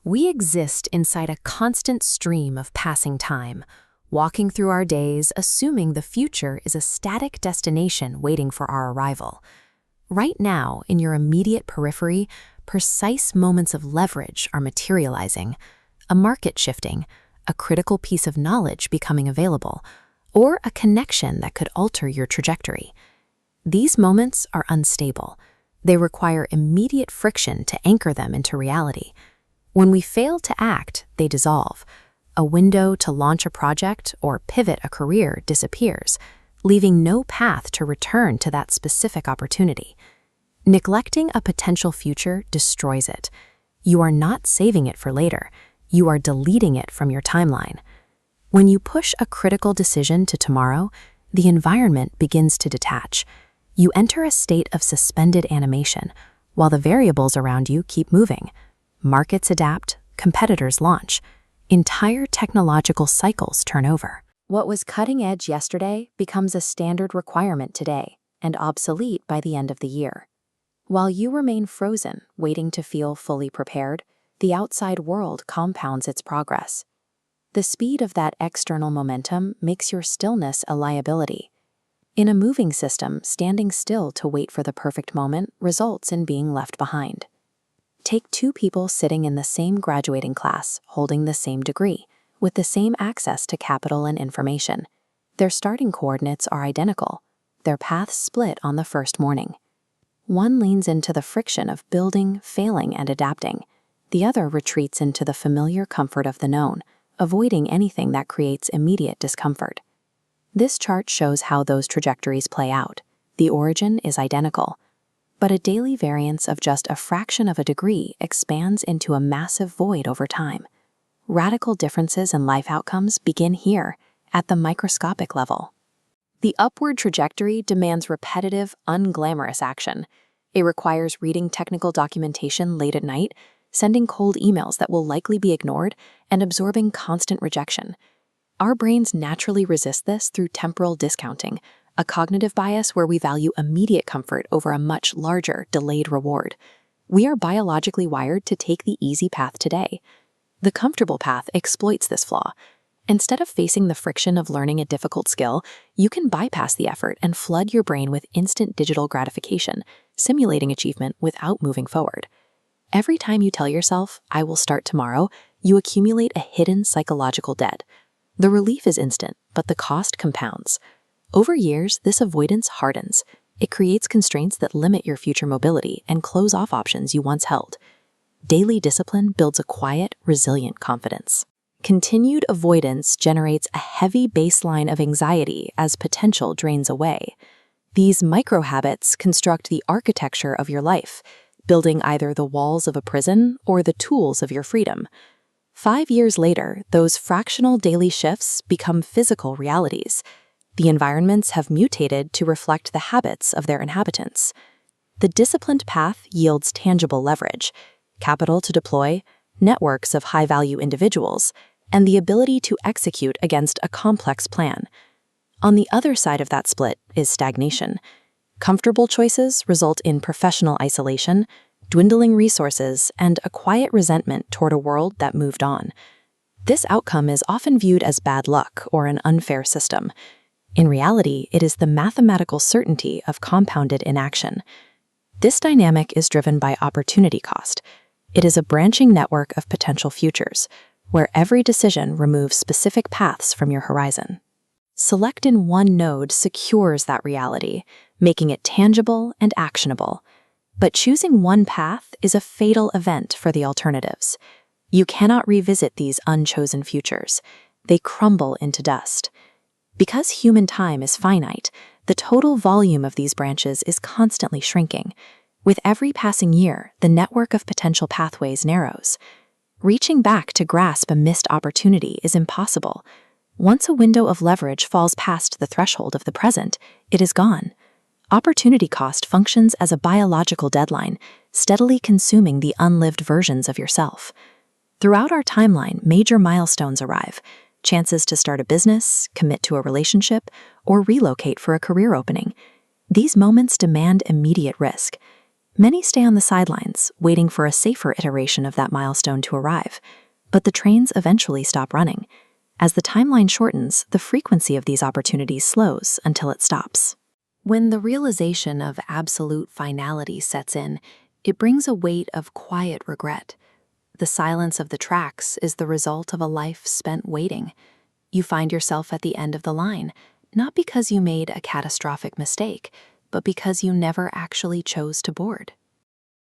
We exist inside a constant stream of passing time, walking through our days assuming the future is a static destination waiting for our arrival. Right now, in your immediate periphery, precise moments of leverage are materializing, a market shifting, a critical piece of knowledge becoming available, or a connection that could alter your trajectory. These moments are unstable. They require immediate friction to anchor them into reality. When we fail to act, they dissolve. A window to launch a project or pivot a career disappears, leaving no path to return to that specific opportunity. Neglecting a potential future destroys it. You are not saving it for later. You are deleting it from your timeline. When you push a critical decision to tomorrow, the environment begins to detach. You enter a state of suspended animation, while the variables around you keep moving. Markets adapt, competitors launch. Entire technological cycles turn over. What was cutting edge yesterday becomes a standard requirement today and obsolete by the end of the year. While you remain frozen, waiting to feel fully prepared, the outside world compounds its progress. The speed of that external momentum makes your stillness a liability. In a moving system, standing still to wait for the perfect moment results in being left behind. Take two people sitting in the same graduating class, holding the same degree, with the same access to capital and information. Their starting coordinates are identical. Their paths split on the first morning. One leans into the friction of building, failing, and adapting. The other retreats into the familiar comfort of the known, avoiding anything that creates immediate discomfort. This chart shows how those trajectories play out. The origin is identical, but a daily variance of just a fraction of a degree expands into a massive void over time. Radical differences in life outcomes begin here, at the microscopic level. The upward trajectory demands repetitive, unglamorous action. It requires reading technical documentation late at night, sending cold emails that will likely be ignored, and absorbing constant rejection. Our brains naturally resist this through temporal discounting, a cognitive bias where we value immediate comfort over a much larger, delayed reward. We are biologically wired to take the easy path today. The comfortable path exploits this flaw. Instead of facing the friction of learning a difficult skill, you can bypass the effort and flood your brain with instant digital gratification, simulating achievement without moving forward. Every time you tell yourself, "I will start tomorrow," you accumulate a hidden psychological debt. The relief is instant, but the cost compounds. Over years, this avoidance hardens. It creates constraints that limit your future mobility and close off options you once held. Daily discipline builds a quiet, resilient confidence. Continued avoidance generates a heavy baseline of anxiety as potential drains away. These micro-habits construct the architecture of your life, building either the walls of a prison or the tools of your freedom. 5 years later, those fractional daily shifts become physical realities. The environments have mutated to reflect the habits of their inhabitants. The disciplined path yields tangible leverage, capital to deploy, networks of high-value individuals, and the ability to execute against a complex plan. On the other side of that split is stagnation. Comfortable choices result in professional isolation, dwindling resources, and a quiet resentment toward a world that moved on. This outcome is often viewed as bad luck or an unfair system. In reality, it is the mathematical certainty of compounded inaction. This dynamic is driven by opportunity cost. It is a branching network of potential futures, where every decision removes specific paths from your horizon. Select in one node secures that reality, making it tangible and actionable. But choosing one path is a fatal event for the alternatives. You cannot revisit these unchosen futures. They crumble into dust. Because human time is finite, the total volume of these branches is constantly shrinking. With every passing year, the network of potential pathways narrows. Reaching back to grasp a missed opportunity is impossible. Once a window of leverage falls past the threshold of the present, it is gone. Opportunity cost functions as a biological deadline, steadily consuming the unlived versions of yourself. Throughout our timeline, major milestones arrive. Chances to start a business, commit to a relationship, or relocate for a career opening. These moments demand immediate risk. Many stay on the sidelines, waiting for a safer iteration of that milestone to arrive. But the trains eventually stop running. As the timeline shortens, the frequency of these opportunities slows until it stops. When the realization of absolute finality sets in, it brings a weight of quiet regret. The silence of the tracks is the result of a life spent waiting. You find yourself at the end of the line, not because you made a catastrophic mistake, but because you never actually chose to board.